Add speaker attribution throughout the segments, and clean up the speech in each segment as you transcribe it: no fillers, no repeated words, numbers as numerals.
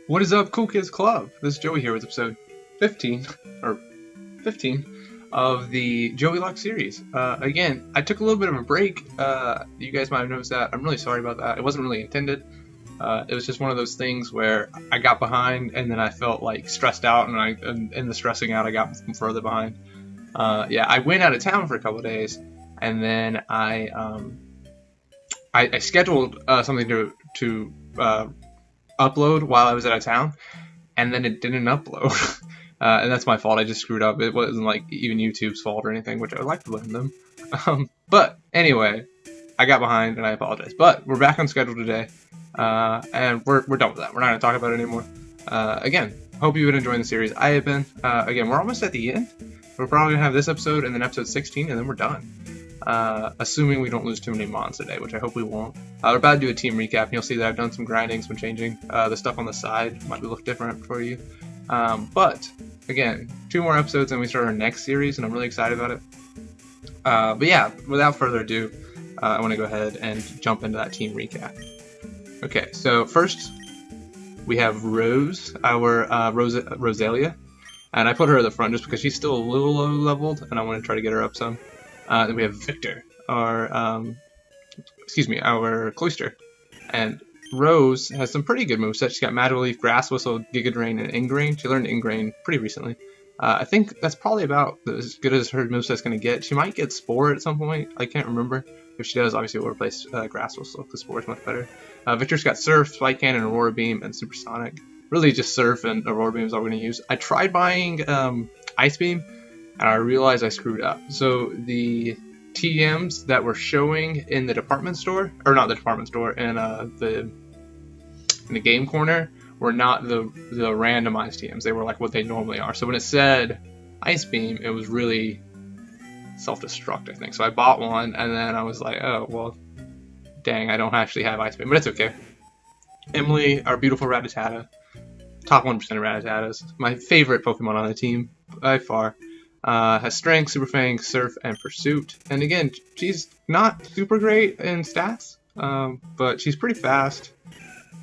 Speaker 1: What is up, Cool Kids Club? This is Joey here with episode 15, or 15, of the Joey-Locke series. Again, I took a little bit of a break. You guys might have noticed that. I'm really sorry about that. It wasn't really intended. It was just one of those things where I got behind, and then I felt like stressed out, and in the stressing out, I got further behind. I went out of town for a couple of days, and then I scheduled something to upload while I was out of town, and then it didn't upload. And that's my fault. I just screwed up. It wasn't like even YouTube's fault or anything, which I would like to blame them. But anyway, I got behind and I apologize. But we're back on schedule today, and we're done with that. We're not going to talk about it anymore. Again, hope you've been enjoying the series. I have been. Again, we're almost at the end. We're probably going to have this episode and then episode 16, and then we're done. Assuming we don't lose too many mons today, which I hope we won't. We're about to do a team recap, and you'll see that I've done some grinding, some changing. The stuff on the side might look different for you. But, again, 2 more episodes and we start our next series, and I'm really excited about it. But yeah, without further ado, I want to go ahead and jump into that team recap. Okay, so first, we have Rose, our Rosalia. And I put her at the front just because she's still a little low leveled, and I want to try to get her up some. Then we have Victor, our Cloister. And Rose has some pretty good movesets. She's got Magical Leaf, Grass Whistle, Giga Drain, and Ingrain. She learned Ingrain pretty recently. I think that's probably about as good as her moveset's going to get. She might get Spore at some point. I can't remember. If she does, obviously we'll replace Grass Whistle because Spore is much better. Victor's got Surf, Spike Cannon, Aurora Beam, and Supersonic. Really just Surf and Aurora Beam is all we're going to use. I tried buying Ice Beam, and I realized I screwed up. So the TMs that were showing in the department store, or not the department store, in the game corner, were not the randomized TMs. They were like what they normally are. So when it said Ice Beam, it was really self-destruct, I think. So I bought one, and then I was like, oh, well, dang, I don't actually have Ice Beam, but it's okay. Emily, our beautiful Rattata, top 1% of Rattatas, my favorite Pokemon on the team by far. Has Strength, Super Fang, Surf, and Pursuit. And again, she's not super great in stats, but she's pretty fast.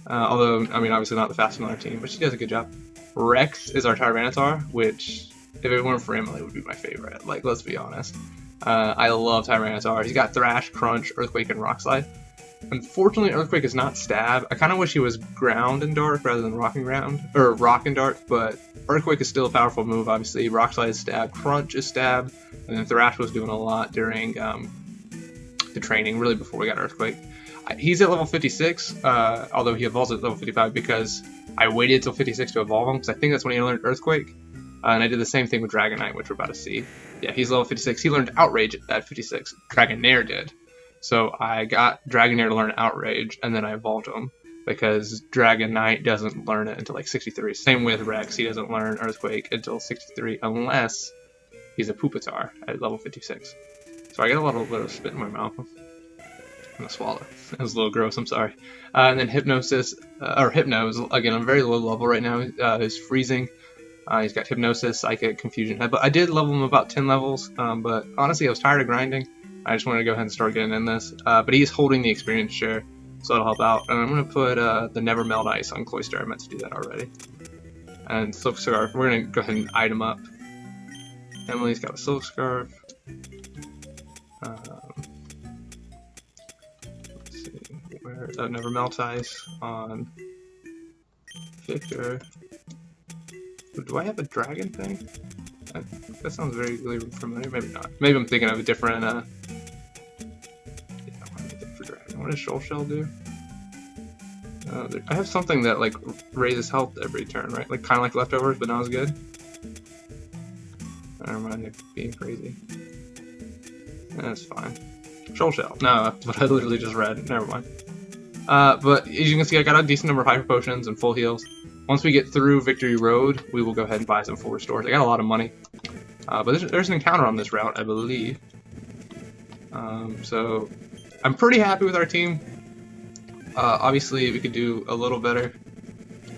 Speaker 1: Although, I mean, obviously not the fastest on our team, but she does a good job. Rex is our Tyranitar, which, if it weren't for Emily, would be my favorite. Like, let's be honest. I love Tyranitar. He's got Thrash, Crunch, Earthquake, and Rock Slide. Unfortunately, Earthquake is not Stab. I kind of wish he was Ground and Dark rather than Rock and Dark, but Earthquake is still a powerful move, obviously. Rock Slide is Stab, Crunch is Stab, and then Thrash was doing a lot during the training, really before we got Earthquake. He's at level 56, although he evolves at level 55 because I waited till 56 to evolve him, because I think that's when he learned Earthquake. And I did the same thing with Dragonite, which we're about to see. Yeah, he's level 56. He learned Outrage at 56. Dragonair did. So I got Dragonair to learn Outrage, and then I evolved him, because Dragonite doesn't learn it until like 63. Same with Rex, he doesn't learn Earthquake until 63, unless he's a Pupitar at level 56. So I get a little bit of spit in my mouth. I'm gonna swallow. That was a little gross, I'm sorry. And then Hypnosis, or Hypno, is again on very low level right now. He's freezing. He's got Hypnosis, Psychic, Confusion Head, but I did level him about 10 levels, but honestly I was tired of grinding. I just wanted to go ahead and start getting in this. But he's holding the experience share, so it'll help out. And I'm going to put the Never Melt Ice on Cloister. I meant to do that already. And Silk Scarf. We're going to go ahead and item up. Emily's got a Silk Scarf. Let's see. Where's that Never Melt Ice on Victor? Do I have a dragon thing? That sounds very familiar. Maybe not. Maybe I'm thinking of a different. What does Shoal Shell do? I have something that like raises health every turn, right? Like kind of like leftovers, but not as good. Never mind, it being crazy. That's fine. Shoal Shell. No, that's what I literally just read. Never mind. But as you can see, I got a decent number of Hyper Potions and full heals. Once we get through Victory Road, we will go ahead and buy some full restores. I got a lot of money. But there's an encounter on this route, I believe. So I'm pretty happy with our team. Obviously, we could do a little better.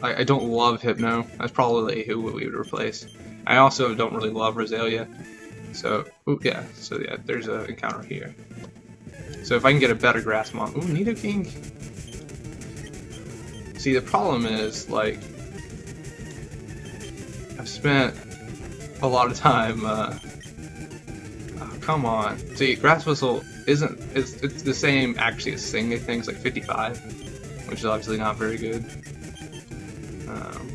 Speaker 1: I don't love Hypno. That's probably who we would replace. I also don't really love Rosalia. So, yeah, there's an encounter here. So if I can get a better Grass Mon. Ooh, Nidoking. See, the problem is, like, I've spent a lot of time. Oh, come on. See, Grass Whistle isn't. It's the same actually as Sing. I think it's like 55, which is obviously not very good.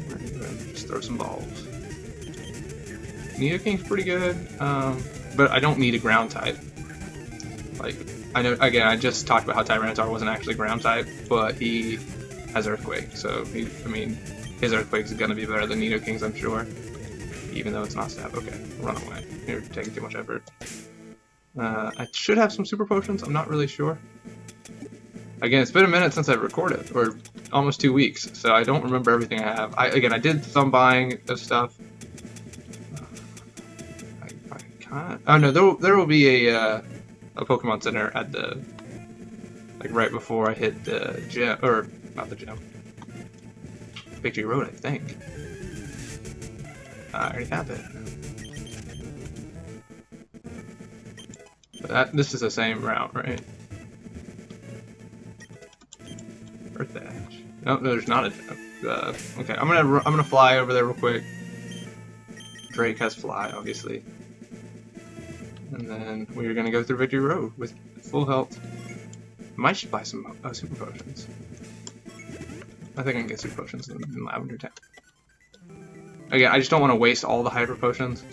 Speaker 1: We're gonna just throw some balls. Nidoking's pretty good, but I don't need a ground type. Like, I know, again, I just talked about how Tyranitar wasn't actually ground type, but he has Earthquake, so I mean, his Earthquake is gonna be better than Nidoking's, I'm sure. Even though it's not stab. Okay, run away. You're taking too much effort. I should have some super potions, I'm not really sure. Again, it's been a minute since I've recorded, or almost 2 weeks, so I don't remember everything I have. Again, I did some buying of stuff. Oh no, there will be a Pokemon Center at the, like, right before I hit the gym, or not the gym, Victory Road, I think. I already have it. But this is the same route, right? Earth Dash. No, there's not a gym. Okay, I'm gonna fly over there real quick. Drake has fly, obviously. And then we're gonna go through Victory Road with full health. Might should buy some super potions. I think I can get super potions in Lavender Town. Again, I just don't want to waste all the Hydro Potions.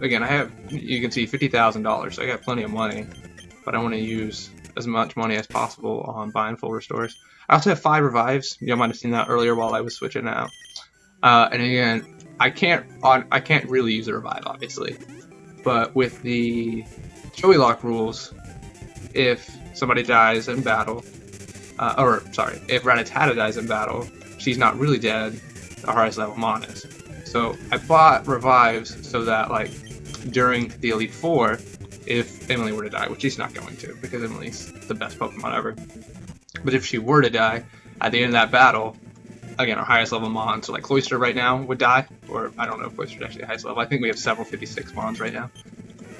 Speaker 1: Again, I have, you can see $50,000, so I got plenty of money, but I want to use as much money as possible on buying full restores. I also have 5 revives. You might have seen that earlier while I was switching out. And again, I can't really use a revive, obviously, but with the Joey-Locke rules, if somebody dies in battle, or sorry, if Rattata dies in battle, she's not really dead. The highest level Mon is. So I bought revives so that, like, during the Elite Four, if Emily were to die, which she's not going to because Emily's the best Pokemon ever, but if she were to die at the end of that battle, again, our highest level Mon, so like Cloyster right now would die, or I don't know if Cloyster's actually the highest level. I think we have several 56 Mons right now.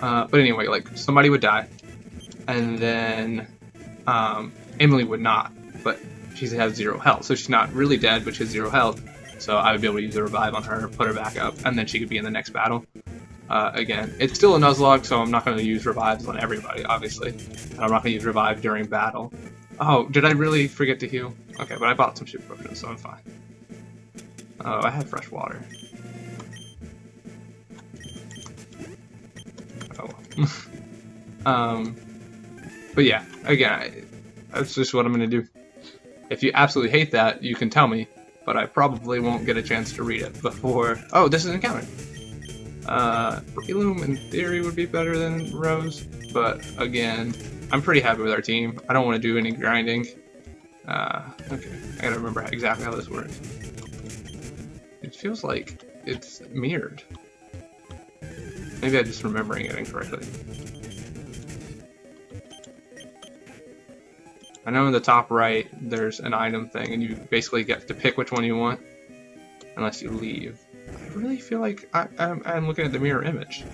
Speaker 1: But anyway, like, somebody would die, and then Emily would not, but she has 0 health, so she's not really dead, but she has 0 health. So I would be able to use a revive on her, put her back up, and then she could be in the next battle. Again, it's still a Nuzlocke, so I'm not going to use revives on everybody, obviously. And I'm not going to use revive during battle. Oh, did I really forget to heal? Okay, but I bought some super potions, so I'm fine. Oh, I have fresh water. Oh well. But yeah, again, that's just what I'm going to do. If you absolutely hate that, you can tell me, but I probably won't get a chance to read it before... Oh, this is an encounter! Breloom in theory would be better than Rose, but again, I'm pretty happy with our team. I don't want to do any grinding. Okay, I gotta remember exactly how this works. It feels like it's mirrored. Maybe I'm just remembering it incorrectly. I know in the top right there's an item thing, and you basically get to pick which one you want, unless you leave. I really feel like I'm looking at the mirror image.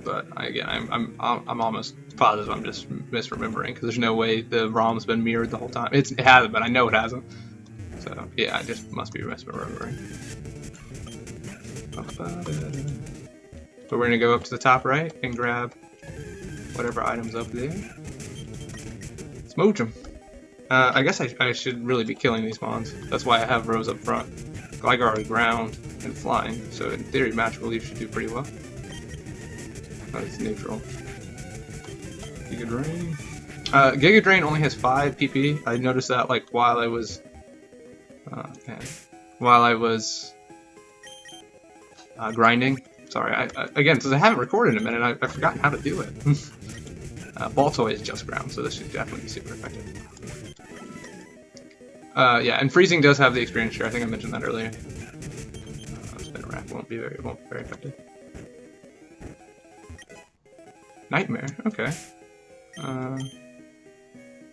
Speaker 1: But again, I'm almost positive I'm just misremembering, because there's no way the ROM's been mirrored the whole time. It hasn't, but I know it hasn't. So yeah, I just must be misremembering. But we're gonna go up to the top right and grab whatever item's up there. Smooch 'em. I guess I should really be killing these Mons. That's why I have Rose up front. Gligar is ground and flying, so in theory Magical Leaf should do pretty well. Oh, it's neutral. Giga Drain. Giga Drain only has 5 PP. I noticed that, like, while I was grinding. Sorry, again, since I haven't recorded in a minute, I've forgotten how to do it. Baltoy is just ground, so this should definitely be super effective. Yeah, and freezing does have the experience share. I think I mentioned that earlier. Spin Rack won't be very effective. Nightmare, okay.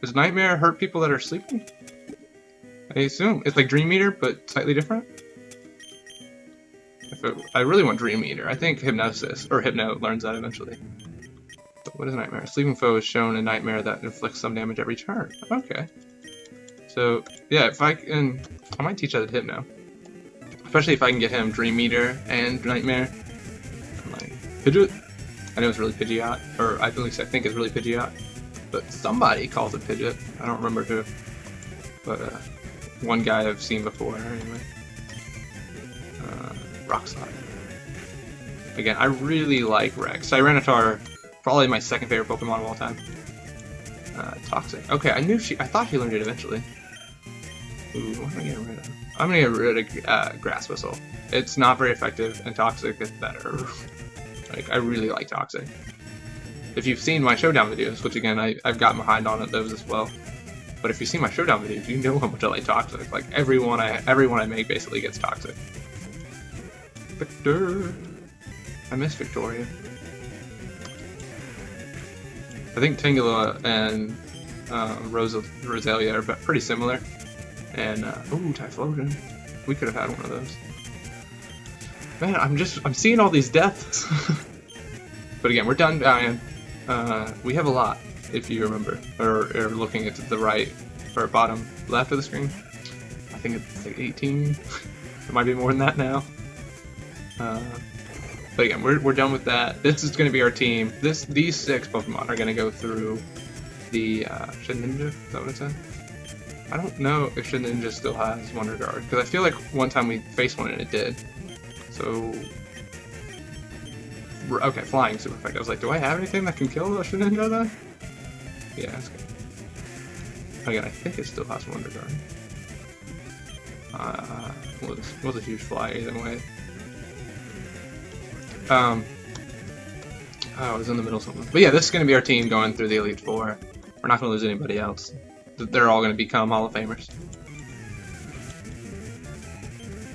Speaker 1: Does Nightmare hurt people that are sleeping? I assume it's like Dream Eater, but slightly different. I really want Dream Eater. I think Hypnosis or Hypno learns that eventually. But what is Nightmare? Sleeping foe is shown a Nightmare that inflicts some damage every turn. Okay. So yeah, if I can, I might teach that to him now. Especially if I can get him Dream Eater and Nightmare. I'm like, Pidgeot? I know it's really Pidgeot, or at least I think it's really Pidgeot. But somebody calls it Pidgeot. I don't remember who. But one guy I've seen before, anyway. Rock Slide. Again, I really like Rex. Tyranitar, probably my second favorite Pokemon of all time. Toxic. Okay, I thought she learned it eventually. Ooh, what am I getting rid of? I'm gonna get rid of Grass Whistle. It's not very effective, and Toxic is better. Like, I really like Toxic. If you've seen my Showdown videos, which again, I've gotten behind on those as well. But if you've seen my Showdown videos, you know how much I like Toxic. Like, everyone I make basically gets Toxic. Victor! I miss Victoria. I think Tangela and Rosalia are pretty similar. And, ooh, Typhlosion. We could have had one of those. Man, I'm seeing all these deaths. But again, we're done dying. We have a lot, if you remember. Or looking at the right, or bottom left of the screen. I think it's like 18. It might be more than that now. But again, we're done with that. This is going to be our team. These 6 Pokemon are going to go through the Shedinja. Is that what it said? I don't know if Shedinja still has Wonder Guard, because I feel like one time we faced one and it did. So, okay, Flying super effective. I was like, do I have anything that can kill a Shedinja then? Yeah, that's good. Again, I think it still has Wonder Guard. Was a huge fly either way. Oh, I was in the middle somewhere. But yeah, this is going to be our team going through the Elite Four. We're not going to lose anybody else. They're all going to become Hall of Famers.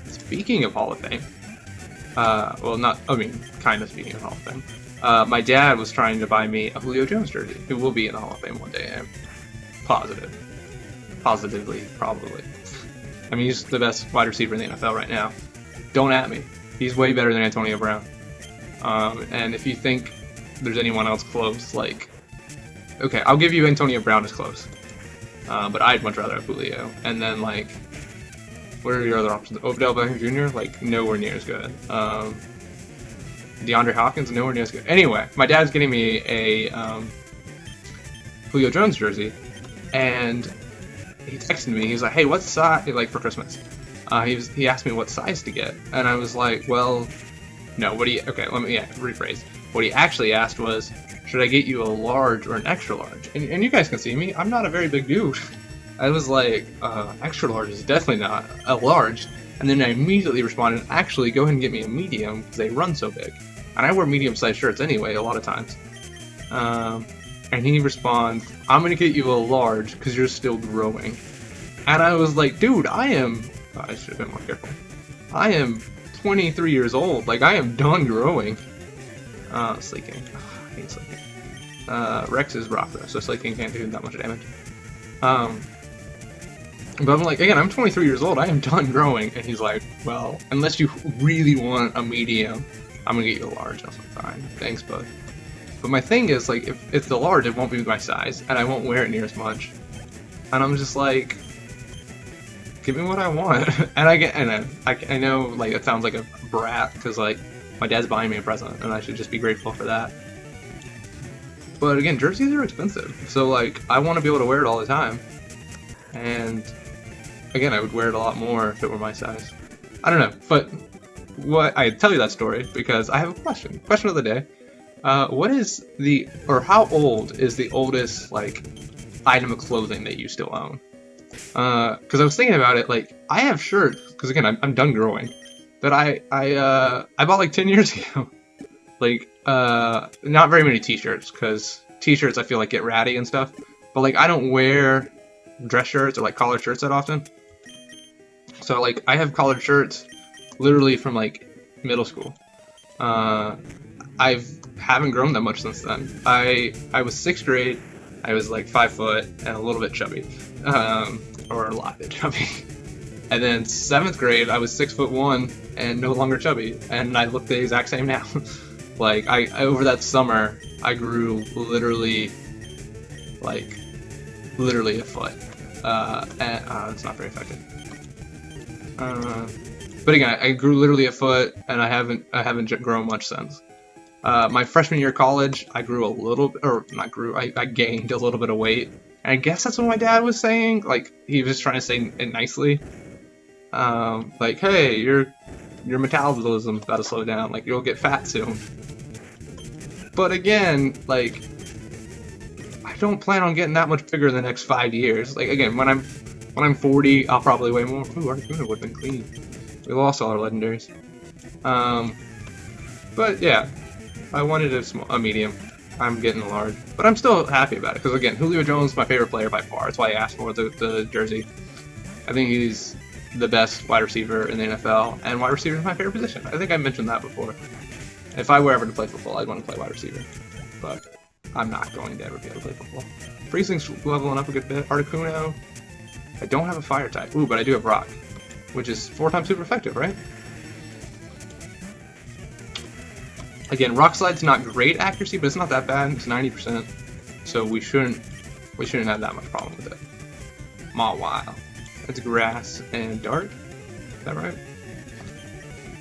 Speaker 1: Speaking of Hall of Fame, well, kind of speaking of Hall of Fame, my dad was trying to buy me a Julio Jones jersey, who will be in the Hall of Fame one day. I'm positive. Positively, probably. I mean, he's the best wide receiver in the NFL right now. Don't at me. He's way better than Antonio Brown. And if you think there's anyone else close, like, okay, I'll give you Antonio Brown is close. But I'd much rather have Julio. And then, like, what are your other options? Odell Beckham Jr., like, nowhere near as good. DeAndre Hopkins, nowhere near as good. Anyway, my dad's getting me a Julio Jones jersey, and he texted me. He was like, "Hey, what size?" Like, for Christmas. He asked me what size to get, and I was like, "Well, no. Okay, let me rephrase. What he actually asked was, should I get you a large or an extra large?" And you guys can see me. I'm not a very big dude. I was like, extra large is definitely not a large. And then I immediately responded, actually, go ahead and get me a medium because they run so big. And I wear medium-sized shirts anyway, a lot of times. And he responds, I'm going to get you a large because you're still growing. And I was like, dude, I should have been more careful. I am 23 years old. Like, I am done growing. Sleeking. I hate Sleeking. Rex is rock though, so Sleeking can't do that much damage. But I'm like, again, I'm 23 years old, I am done growing. And he's like, well, unless you really want a medium, I'm gonna get you a large. I was like, fine, thanks, bud. But my thing is, like, if it's the large, it won't be my size, and I won't wear it near as much. And I'm just like, give me what I want. And I know, like, it sounds like a brat, because, like, my dad's buying me a present, and I should just be grateful for that. But again, jerseys are expensive, so, like, I want to be able to wear it all the time. And again, I would wear it a lot more if it were my size. I don't know, but I tell you that story because I have a question. Question of the day. What is how old is the oldest, like, item of clothing that you still own? Because I was thinking about it, like, I have shirts, because again, I'm done growing, that I bought like 10 years ago. Like, not very many t-shirts, because t-shirts I feel like get ratty and stuff, but like, I don't wear dress shirts or like collared shirts that often. So like, I have collared shirts literally from like middle school. I haven't grown that much since then. I was 6th grade, I was like 5 foot and a little bit chubby, or a lot bit chubby. And then 7th grade, I was 6'1" and no longer chubby, and I look the exact same now. Like, over that summer, I grew literally a foot. and that's not very effective. But again, I grew literally a foot, and I haven't grown much since. My freshman year of college, I grew a little, or not grew, I gained a little bit of weight. And I guess that's what my dad was saying. Like, he was trying to say it nicely. Like, hey, your metabolism's about to slow down. Like, you'll get fat soon. But again, like, I don't plan on getting that much bigger in the next 5 years. Like, again, when I'm 40, I'll probably weigh more. Ooh, Articuno would have been clean. We lost all our legendaries. But yeah, I wanted a medium. I'm getting a large, but I'm still happy about it because again, Julio Jones is my favorite player by far. That's why I asked for the jersey. I think he's the best wide receiver in the NFL, and wide receiver is my favorite position. I think I mentioned that before. If I were ever to play football, I'd want to play wide receiver, but I'm not going to ever be able to play football. Freezing's leveling up a good bit. Articuno. I don't have a fire type. Ooh, but I do have rock, which is 4 times super effective, right? Again, rock slide's not great accuracy, but it's not that bad. It's 90%, so we shouldn't have that much problem with it. Mawile. That's grass and dark. Is that right?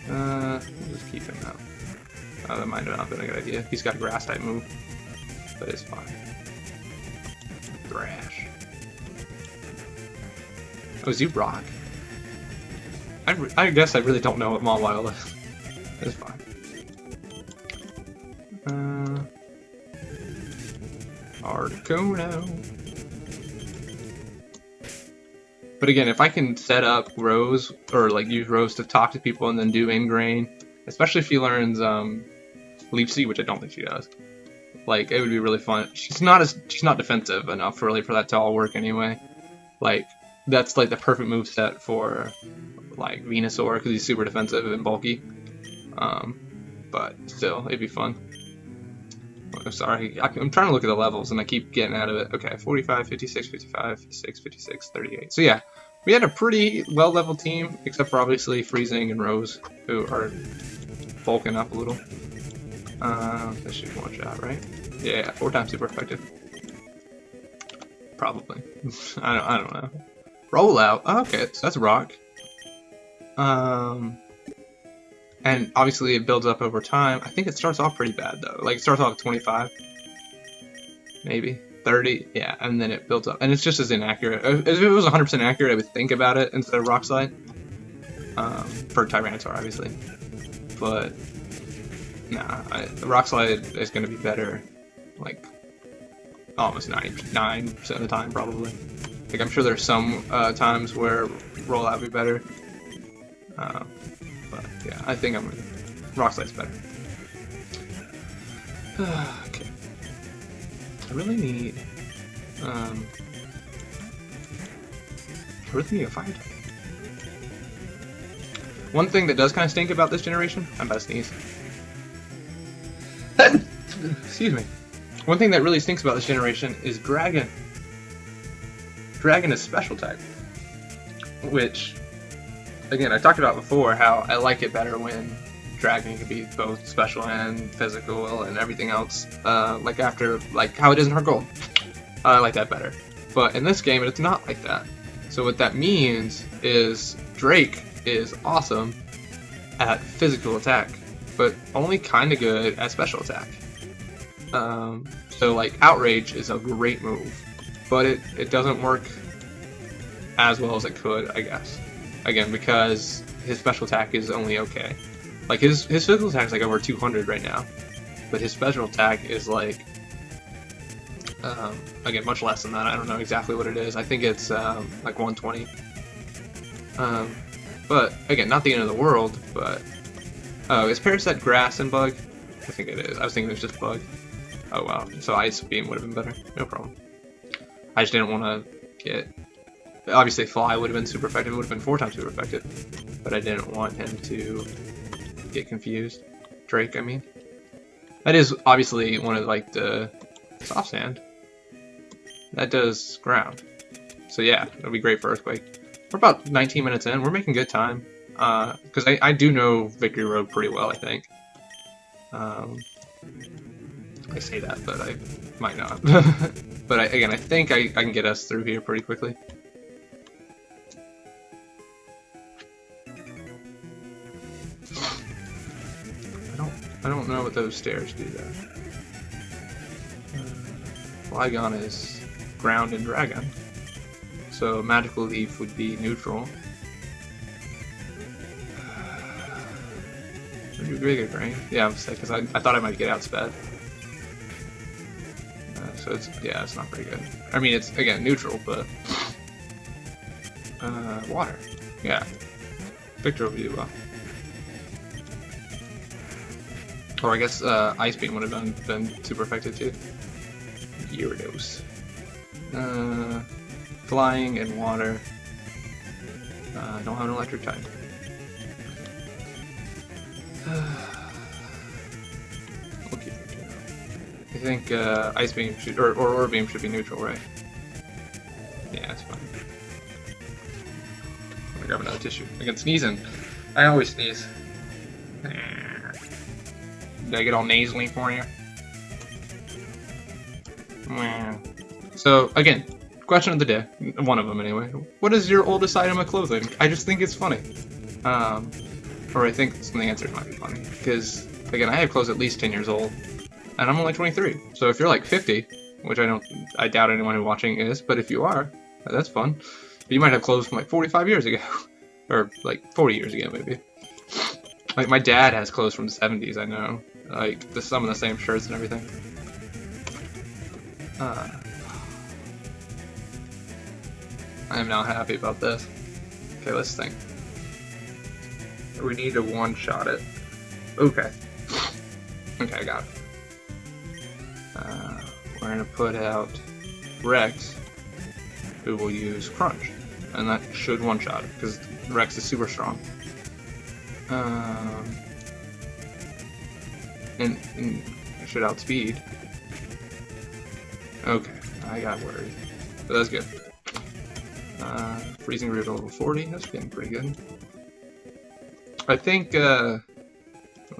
Speaker 1: We'll just keep him out. Oh, that might have not been a good idea. He's got a grass type move, but it's fine. Thrash. Oh, is you rock? I guess I really don't know what Mawile is. It's fine. Articuno. But again, if I can set up Rose, or like use Rose to talk to people and then do Ingrain, especially if she learns Leaf Seed, which I don't think she does, like it would be really fun. She's not defensive enough really for that to all work anyway. Like that's like the perfect move set for like Venusaur because he's super defensive and bulky. But still, it'd be fun. Oh, sorry, I'm trying to look at the levels and I keep getting out of it. Okay, 45, 56, 55, 56, 56, 38. So yeah, we had a pretty well-leveled team, except for obviously Freezing and Rose, who are bulking up a little. That should one shot, right? Yeah, 4 times super effective. Probably. I don't know. Rollout. Oh, okay, so that's rock. And obviously it builds up over time. I think it starts off pretty bad though. Like it starts off at 25, maybe 30, yeah, and then it builds up. And it's just as inaccurate. If it was 100% accurate, I would think about it instead of Rock Slide. For Tyranitar, obviously. But nah, Rock Slide is going to be better, like almost 99% of the time probably. Like I'm sure there's some times where Rollout would be better. But yeah, I think Rock Slide's better. Okay. I really need a fire type. One thing that does kind of stink about this generation, I'm about to sneeze. Excuse me. One thing that really stinks about this generation is Dragon. Dragon is special type, which, again, I talked about before how I like it better when Dragon can be both special and physical and everything else. Like after, like how it is in Heart Gold. I like that better. But in this game, it's not like that. So what that means is Drake is awesome at physical attack, but only kind of good at special attack. So like Outrage is a great move, but it doesn't work as well as it could, I guess. Again, because his special attack is only okay. Like his physical attack is like over 200 right now, but his special attack is like again much less than that. I don't know exactly what it is. I think it's like 120. But again, not the end of the world. But oh, is Parasite grass and bug? I think it is. I was thinking it was just bug. Oh wow. So Ice Beam would have been better. No problem. I just didn't want to get. Obviously, Fly would have been super effective. It would have been 4 times super effective. But I didn't want him to get confused. Drake, I mean. That is obviously one of like the soft sand. That does ground. So yeah, that'll be great for Earthquake. We're about 19 minutes in. We're making good time. Because I do know Victory Road pretty well, I think. I say that, but I might not. But again, I think I can get us through here pretty quickly. I don't know what those stairs do though. Flygon is ground and dragon, so magical leaf would be neutral. Giga Drain. Yeah, I'm sick because I thought I might get outsped. So it's not very good. I mean, it's again neutral, but water. Yeah, Victor will do well. Or I guess Ice Beam would have been super effective too. Gyarados. Flying and water. I don't have an electric type. We'll keep it neutral. I think Ice Beam should, or Orb Beam should be neutral, right? Yeah, that's fine. I'm gonna grab another tissue. I can sneeze in. I always sneeze. Did I get all nasally for you? So, again, question of the day. One of them, anyway. What is your oldest item of clothing? I just think it's funny. Or I think some of the answers might be funny. Because, again, I have clothes at least 10 years old. And I'm only 23. So if you're like 50, which I doubt anyone who's watching is, but if you are, that's fun. But you might have clothes from like 45 years ago. Or like 40 years ago, maybe. Like, my dad has clothes from the 70s, I know. Like, some of the same shirts and everything. I am not happy about this. Okay, let's think. We need to one-shot it. Okay. Okay, I got it. We're gonna put out Rex, who will use Crunch. And that should one-shot it, because Rex is super strong. And I should outspeed. Okay, I got worried. But that's good. Freezing Root level 40, that's getting pretty good. I think, what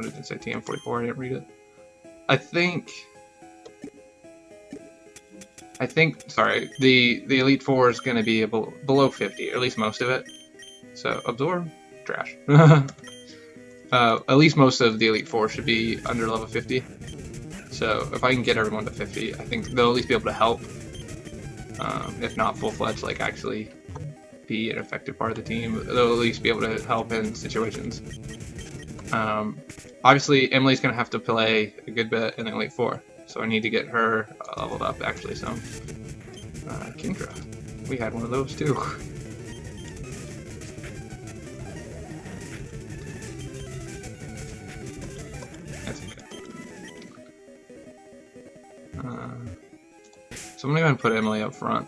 Speaker 1: did it say? TM44, I didn't read it. I think, sorry, the Elite Four is going to be below 50, or at least most of it. So, Absorb, trash. At least most of the Elite Four should be under level 50. So, if I can get everyone to 50, I think they'll at least be able to help. If not full-fledged, like actually be an effective part of the team, they'll at least be able to help in situations. Obviously, Emily's going to have to play a good bit in the Elite Four, so I need to get her leveled up, actually, so. Kingdra. We had one of those, too. That's okay. So I'm going to go ahead and put Emily up front.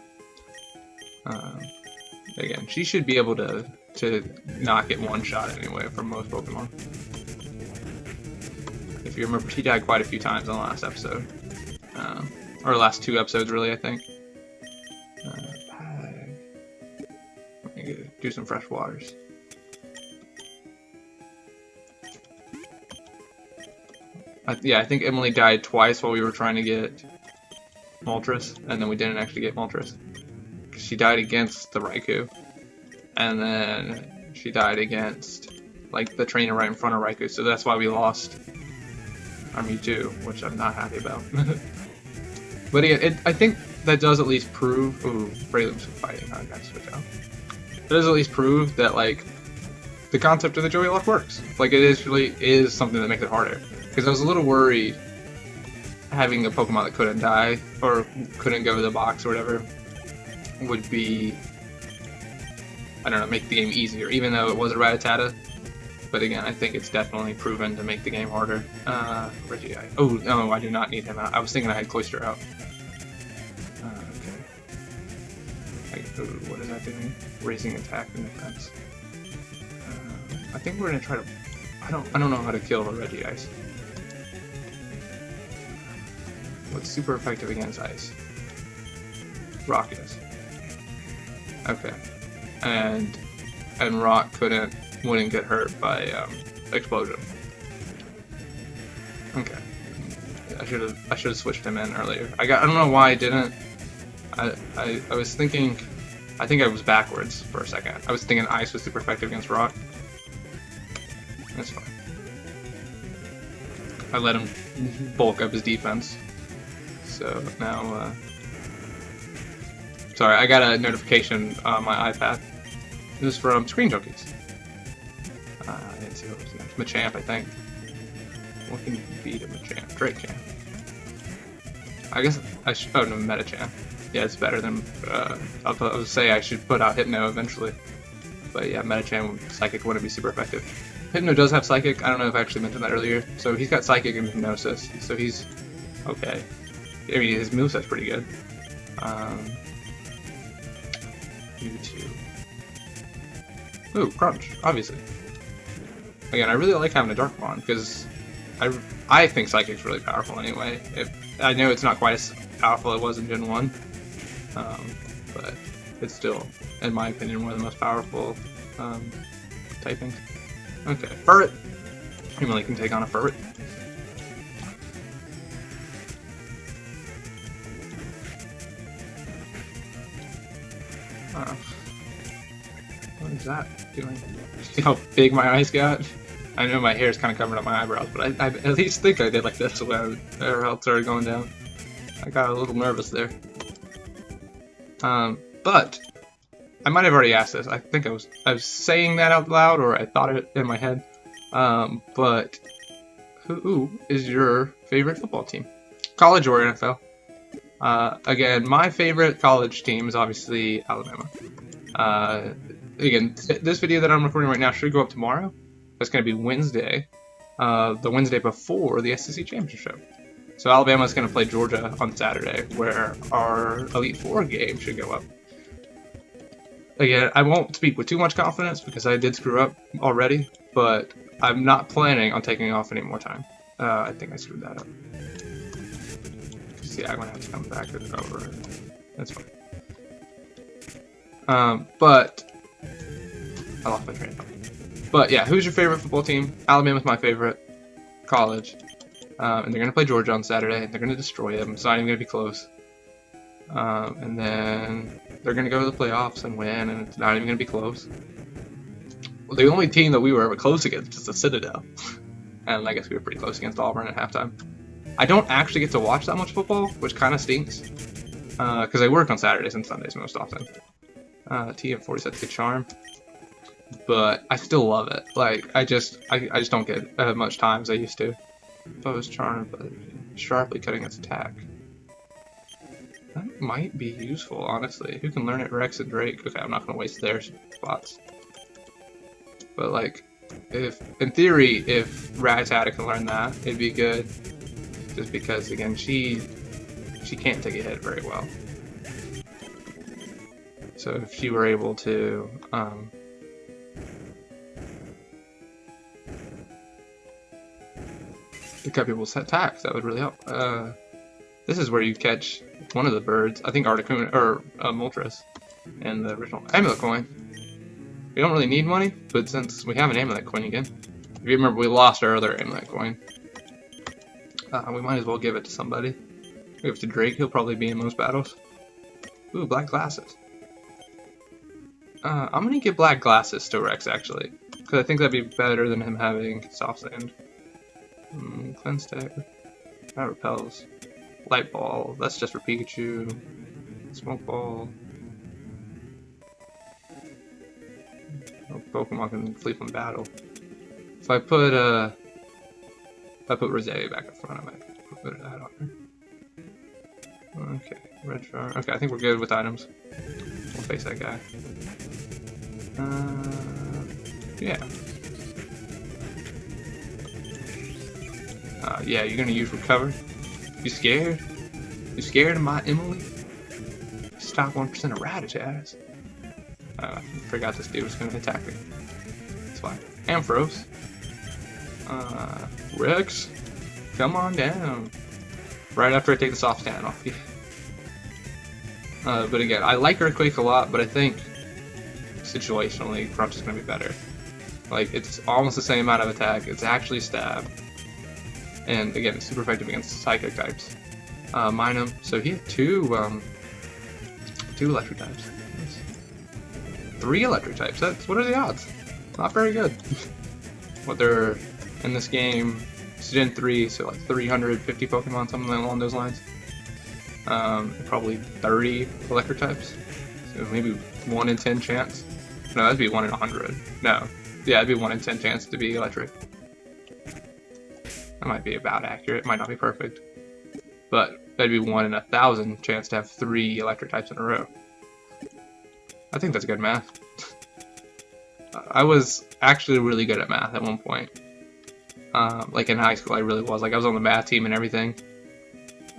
Speaker 1: Again, she should be able to not get one shot anyway from most Pokemon. If you remember, she died quite a few times on the last episode. Or the last 2 episodes, really, I think. Let me do some fresh waters. Yeah, I think Emily died twice while we were trying to get Moltres, and then we didn't actually get Moltres. She died against the Raikou, and then she died against like the trainer right in front of Raikou, so that's why we lost our Mewtwo, which I'm not happy about. But yeah, I think that does at least prove. Ooh, Breloom's fighting. I gotta switch out. It does at least prove that like the concept of the Joey-Locke works. Like it really is something that makes it harder. Because I was a little worried having a Pokemon that couldn't die or couldn't go to the box or whatever would be, I don't know, make the game easier, even though it was a Rattata. But again, I think it's definitely proven to make the game harder. Reggie, oh, no, I do not need him out. I was thinking I had Cloyster out. Okay. What is that doing? Raising attack and defense. I think we're gonna try to. I don't know how to kill a Reggie Ice. What's super effective against ice? Rock is. Okay. And Rock wouldn't get hurt by explosion. Okay. I should have switched him in earlier. I don't know why I didn't. I was thinking. I think I was backwards for a second. I was thinking ice was super effective against rock. That's fine. I let him bulk up his defense. So now, sorry, I got a notification on my iPad. It was from Screen Junkies. I didn't see what was next. Machamp, I think. What can beat a Machamp? Drake Champ. I guess I should. Oh no, Metachamp. Yeah, it's better than. I would say I should put out Hypno eventually. But yeah, Metachamp Psychic wouldn't be super effective. Hypno does have Psychic. I don't know if I actually mentioned that earlier. So he's got Psychic and Hypnosis. So he's okay. I mean, his moveset's pretty good. U2. Ooh, Crunch, obviously. Again, I really like having a Dark Bond because I think Psychic's really powerful anyway. I know it's not quite as powerful as it was in Gen 1, but it's still, in my opinion, one of the most powerful typings. Okay, Furret. Emily can take on a Furret. What is that doing? See how big my eyes got? I know my hair is kind of covering up my eyebrows, but I at least think I did like this when our health started going down. I got a little nervous there. But I might have already asked this. I think I was saying that out loud, or I thought it in my head. But who is your favorite football team? College or NFL? Again, my favorite college team is obviously Alabama. Again, this video that I'm recording right now should go up tomorrow. That's going to be Wednesday, the Wednesday before the SEC Championship. So Alabama's going to play Georgia on Saturday, where our Elite Four game should go up. Again, I won't speak with too much confidence because I did screw up already, but I'm not planning on taking off any more time. I think I screwed that up. See, I'm going to have to come back over it. That's fine. But I lost my train of thought. But yeah, who's your favorite football team? Alabama's my favorite college. And they're going to play Georgia on Saturday, and they're going to destroy them. It's not even going to be close. And then they're going to go to the playoffs and win, and it's not even going to be close. Well, the only team that we were ever close against is the Citadel. And I guess we were pretty close against Auburn at halftime. I don't actually get to watch that much football, which kind of stinks. Because I work on Saturdays and Sundays most often. TM40 sets good charm. But I still love it. Like, I just don't get as much time as I used to. Opposed charm, but sharply cutting its attack. That might be useful, honestly. Who can learn it? Rex and Drake. Okay, I'm not gonna waste their spots. But like, in theory, if Rattata can learn that, it'd be good. Just because, again, she can't take a hit very well. So if she were able to cut people's attacks, that would really help. This is where you catch one of the birds. I think Articuno or Moltres and the original Amulet Coin. We don't really need money, but since we have an Amulet Coin again, if you remember, we lost our other Amulet Coin. We might as well give it to somebody. Give it to Drake. He'll probably be in most battles. Ooh, black glasses. I'm gonna give black glasses to Rex actually, because I think that'd be better than him having soft sand. Cleanse tag. That repels. Light ball. That's just for Pikachu. Smoke ball. No Pokemon can flee from battle. If I put Rosé back up front, I might put that on her. Okay, red jar. Okay, I think we're good with items. We'll face that guy. Yeah. Yeah, you're gonna use recover. You scared? You scared of my Emily? Stop 1% of Rattata. I forgot this dude was gonna attack me. It's fine. Ampharos. Rex, come on down. Right after I take the soft stand off you. But again, I like Earthquake a lot, but I think situationally, Crunch is gonna be better. Like, it's almost the same amount of attack. It's actually stab. And again, it's super effective against Psychic types. Mine him. So he had two electric types. 3 electric types. What are the odds? Not very good. what they're in this game. It's Gen 3, so like 350 Pokemon, something along those lines. Probably 30 electric types. So maybe 1 in 10 chance. No, that'd be 1 in 100. No. Yeah, it'd be 1 in 10 chance to be electric. That might be about accurate. It might not be perfect. But that'd be 1 in 1,000 chance to have 3 electric types in a row. I think that's good math. I was actually really good at math at one point. Like in high school, I really was. Like I was on the math team and everything.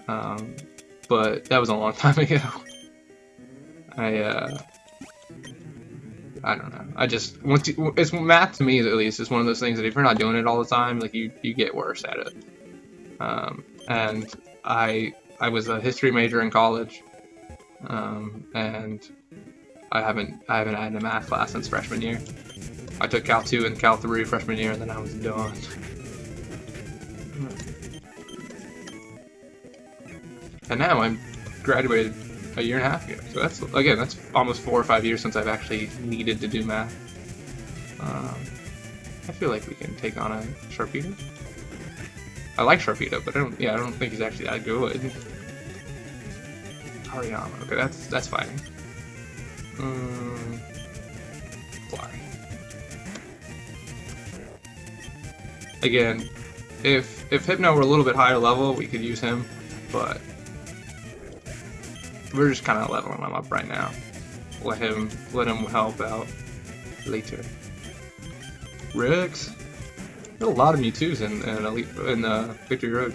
Speaker 1: But that was a long time ago. I don't know. I just it's math to me at least. It's one of those things that if you're not doing it all the time, like you get worse at it. And I was a history major in college, and I haven't had a math class since freshman year. I took Cal 2 and Cal 3 freshman year, and then I was done. And now I'm graduated a year and a half ago. So that's almost 4 or 5 years since I've actually needed to do math. I feel like we can take on a Sharpedo. I like Sharpedo, but I don't think he's actually that good. Hariyama, okay, that's fighting. Fly. Again, if Hypno were a little bit higher level, we could use him, but we're just kind of leveling him up right now. Let him help out later. Rex. There's a lot of Mewtwo's in Victory Road.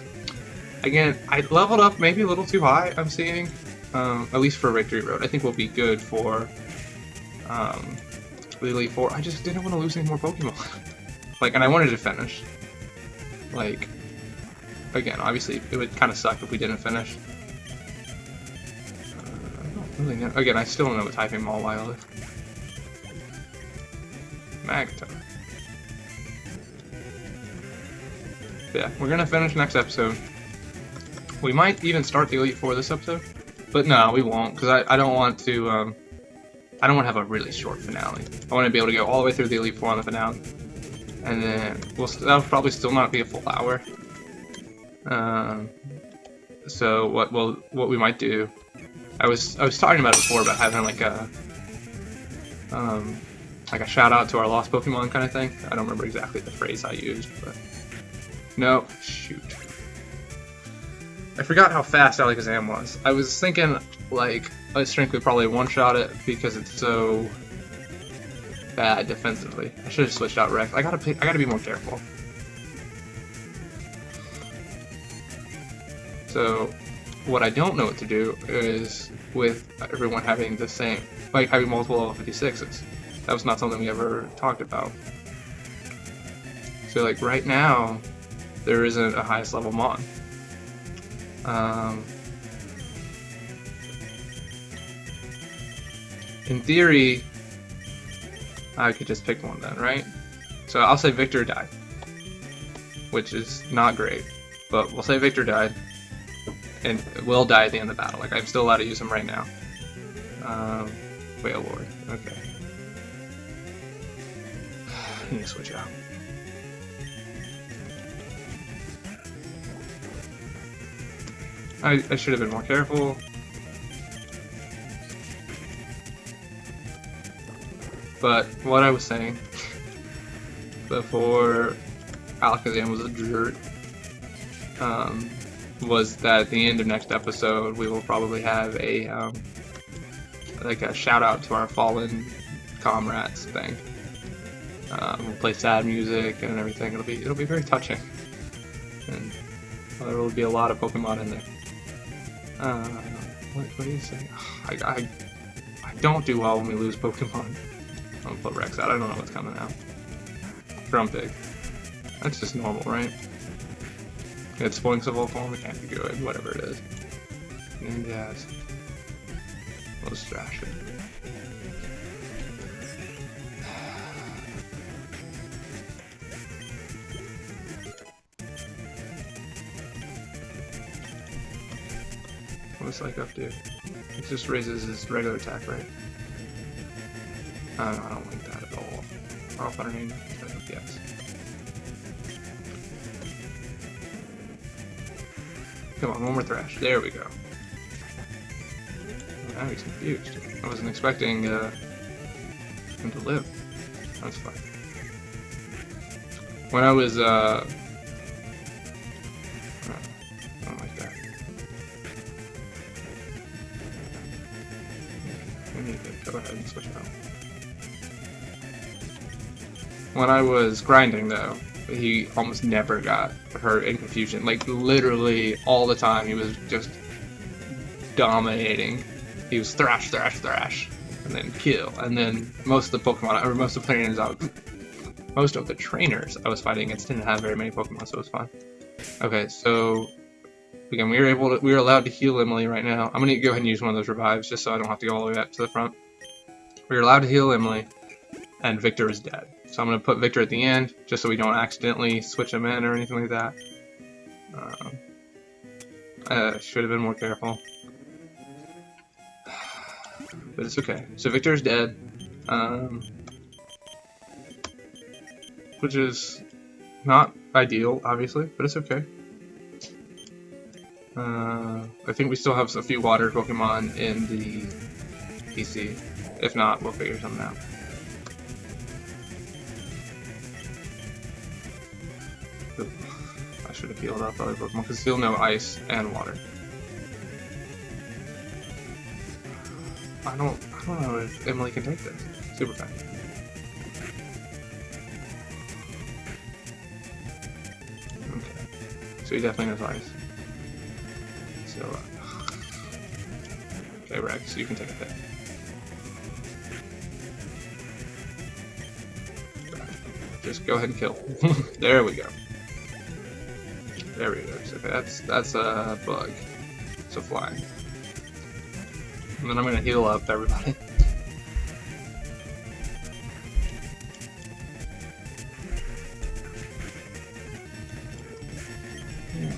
Speaker 1: Again, I leveled up maybe a little too high. I'm seeing, at least for Victory Road. I think we'll be good for the Elite Four. I just didn't want to lose any more Pokemon. Like, and I wanted to finish. Like, again, obviously it would kind of suck if we didn't finish. Really know. Again, I still don't know what typing Mawile is. Magnetar. Yeah, we're gonna finish next episode. We might even start the Elite Four this episode, but no, we won't, because I don't want to. I don't want to have a really short finale. I want to be able to go all the way through the Elite Four on the finale, and then that'll probably still not be a full hour. So what we might do. I was talking about it before about having like a shout out to our lost Pokemon kind of thing. I don't remember exactly the phrase I used, but no, shoot, I forgot how fast Alakazam was. I was thinking like Ice Strength would probably one-shot it because it's so bad defensively. I should have switched out Rex. I gotta be more careful. So what I don't know what to do is with everyone having the same, like having multiple level 56s. That was not something we ever talked about. So like right now, there isn't a highest level Mon. In theory, I could just pick one then, right? So I'll say Victor died, which is not great, but we'll say Victor died. And will die at the end of the battle. Like, I'm still allowed to use him right now. Wait, oh lord. Okay. I need to switch out. I should have been more careful. But what I was saying before Alakazam was a jerk, was that at the end of next episode we will probably have a like a shout out to our fallen comrades thing. We'll play sad music and everything. It'll be very touching, and there will be a lot of Pokemon in there. What do you say? I don't do well when we lose Pokemon. I'm gonna put Rex out. I don't know what's coming out. Grumpig. That's just normal, right? It's Spoinks of all form, it can't be good, whatever it is. Ninjas. Let's trash it. What does Psych Up do? It just raises his regular attack, right? I don't like that at all. Off underneath, yes. Come on, one more thrash. There we go. Now he's confused. I wasn't expecting him to live. That's fine. When I was I don't like that. We need to go ahead and switch out. When I was grinding though, he almost never got hurt in confusion. Like literally all the time he was just dominating. He was thrash, thrash, thrash, and then kill. And then most of the Pokemon, or most of the trainers I was fighting against didn't have very many Pokemon, so it was fine. Okay, so again, we were allowed to heal Emily right now. I'm gonna go ahead and use one of those revives just so I don't have to go all the way up to the front. We're allowed to heal Emily, and Victor is dead. So I'm gonna put Victor at the end just so we don't accidentally switch him in or anything like that. Should have been more careful. But it's okay. So Victor's dead. Which is not ideal, obviously, but it's okay. I think we still have a few water Pokemon in the PC. If not, we'll figure something out. I should have healed up other Pokemon because still no ice and water. I don't know if Emily can take this. Super fast. Okay. So he definitely knows ice. So, okay, Rex, you can take a hit. Just go ahead and kill. There we go. There we go. Okay, that's a bug. It's a fly. And then I'm gonna heal up everybody.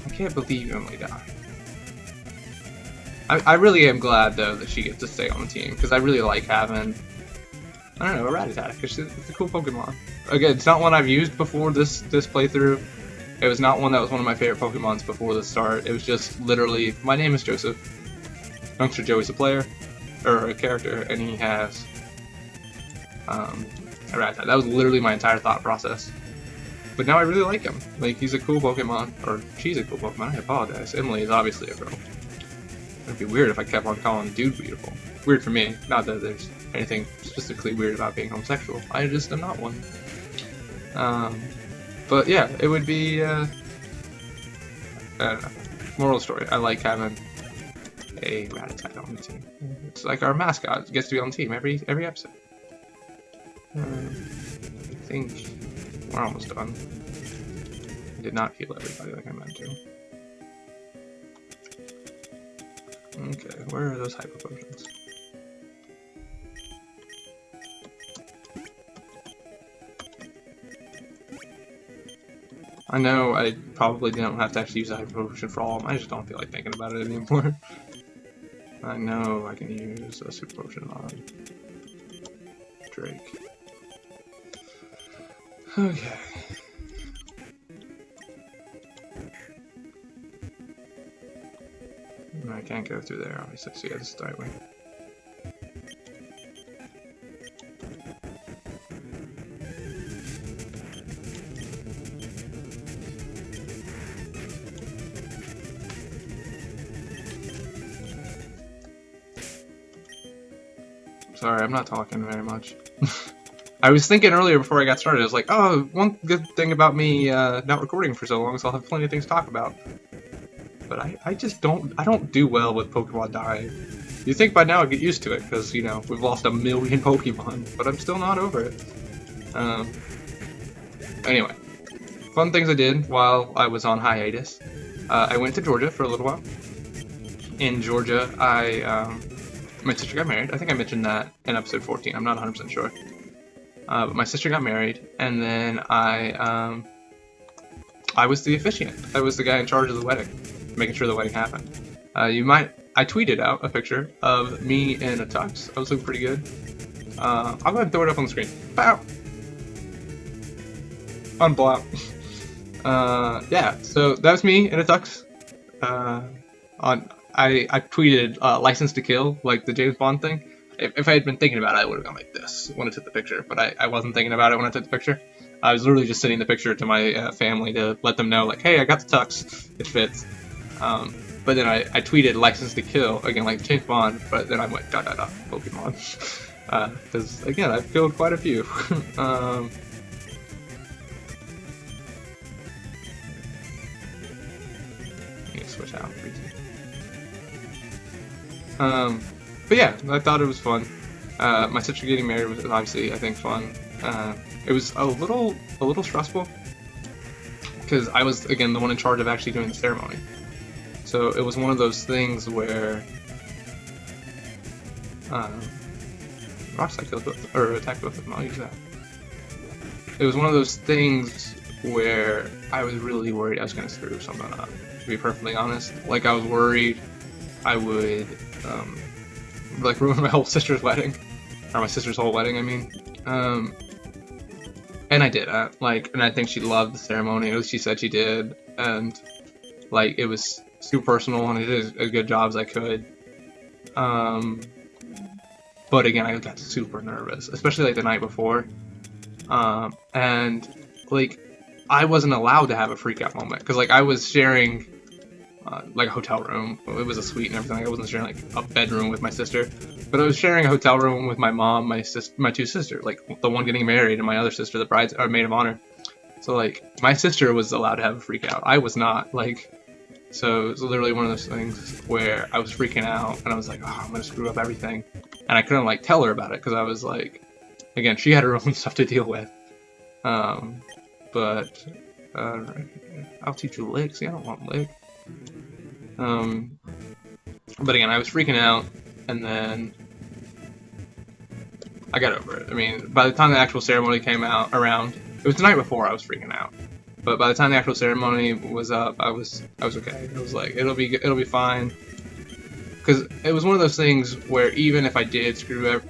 Speaker 1: I can't believe Emily died. I really am glad though that she gets to stay on the team because I really like having, I don't know, a Rattata because it's a cool Pokemon. Again, it's not one I've used before this playthrough. It was not one that was one of my favorite Pokemons before the start. It was just literally, my name is Joseph. Youngster Joey's a player, or a character, and he has a Rattata. That was literally my entire thought process. But now I really like him. Like, he's a cool Pokemon, or she's a cool Pokemon, I apologize. Emily is obviously a girl. It'd be weird if I kept on calling dude beautiful. Weird for me, not that there's anything specifically weird about being homosexual. I just am not one. But yeah, it would be, I don't know. Moral of the story, I like having a Rattata on the team. It's like our mascot, it gets to be on the team every episode. I think we're almost done. I did not heal everybody like I meant to. Okay, where are those hyper potions? I know I probably didn't have to actually use a hyper potion for all of them. I just don't feel like thinking about it anymore. I know I can use a super potion on Drake. Okay. I can't go through there, obviously, so yeah, this is the right way. Sorry, I'm not talking very much. I was thinking earlier before I got started, I was like, oh, one good thing about me not recording for so long is I'll have plenty of things to talk about. But I just don't do well with Pokemon dying. You'd think by now I'd get used to it, because, you know, we've lost 1 million Pokemon, but I'm still not over it. Anyway, fun things I did while I was on hiatus. I went to Georgia for a little while. In Georgia, my sister got married. I think I mentioned that in episode 14, I'm not 100% sure. But my sister got married, and then I was the officiant. I was the guy in charge of the wedding, making sure the wedding happened. I tweeted out a picture of me in a tux. I was looking pretty good. I'll go ahead and throw it up on the screen. Pow! Unblock. Yeah, so that was me in a tux. I tweeted "License to Kill," like the James Bond thing. If I had been thinking about it, I would have gone like this when I took the picture. But I wasn't thinking about it when I took the picture. I was literally just sending the picture to my family to let them know, like, hey, I got the tux. It fits. But then I tweeted "License to Kill" again, like James Bond. But then I went ... Pokemon, because again, I've killed quite a few. Switch out. But yeah, I thought it was fun. My sister getting married was obviously, I think, fun. It was a little stressful because I was, again, the one in charge of actually doing the ceremony. So it was one of those things where rocks I killed both, or attacked both of them. I'll use that. It was one of those things where I was really worried I was going to screw something up. To be perfectly honest, like I was worried I would like ruin my whole sister's wedding, or my sister's whole wedding. I mean, and I did. And I think she loved the ceremony. At least she said she did, and like it was super personal, and I did as good job as I could. But again, I got super nervous, especially like the night before, and like I wasn't allowed to have a freak out moment because like I was sharing. Like a hotel room. It was a suite and everything. I wasn't sharing like a bedroom with my sister, but I was sharing a hotel room with my mom, my two sisters, like the one getting married, and my other sister, the bride's or maid of honor. So like my sister was allowed to have a freak out. I was not. Like, so it was literally one of those things where I was freaking out and I was like, oh, I'm gonna screw up everything, and I couldn't like tell her about it because I was like, again, she had her own stuff to deal with. But I'll teach you lick. See, I don't want lick. But again, I was freaking out, and then I got over it. I mean, by the time the actual ceremony came out around, it was the night before I was freaking out. But by the time the actual ceremony was up, I was okay. It was like it'll be fine, because it was one of those things where even if I did screw up,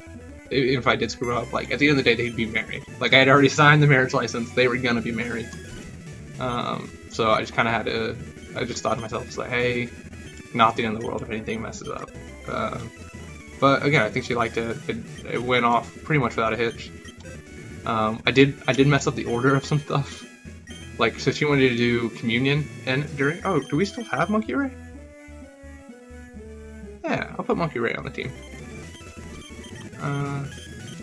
Speaker 1: like at the end of the day, they'd be married. Like I had already signed the marriage license; they were gonna be married. So I just kind of had to. I just thought to myself, it's like, hey, not the end of the world if anything messes up. But again, I think she liked it. It went off pretty much without a hitch. I did mess up the order of some stuff. Like, so she wanted to do communion and during. Oh, do we still have Monkey Ray? Yeah, I'll put Monkey Ray on the team.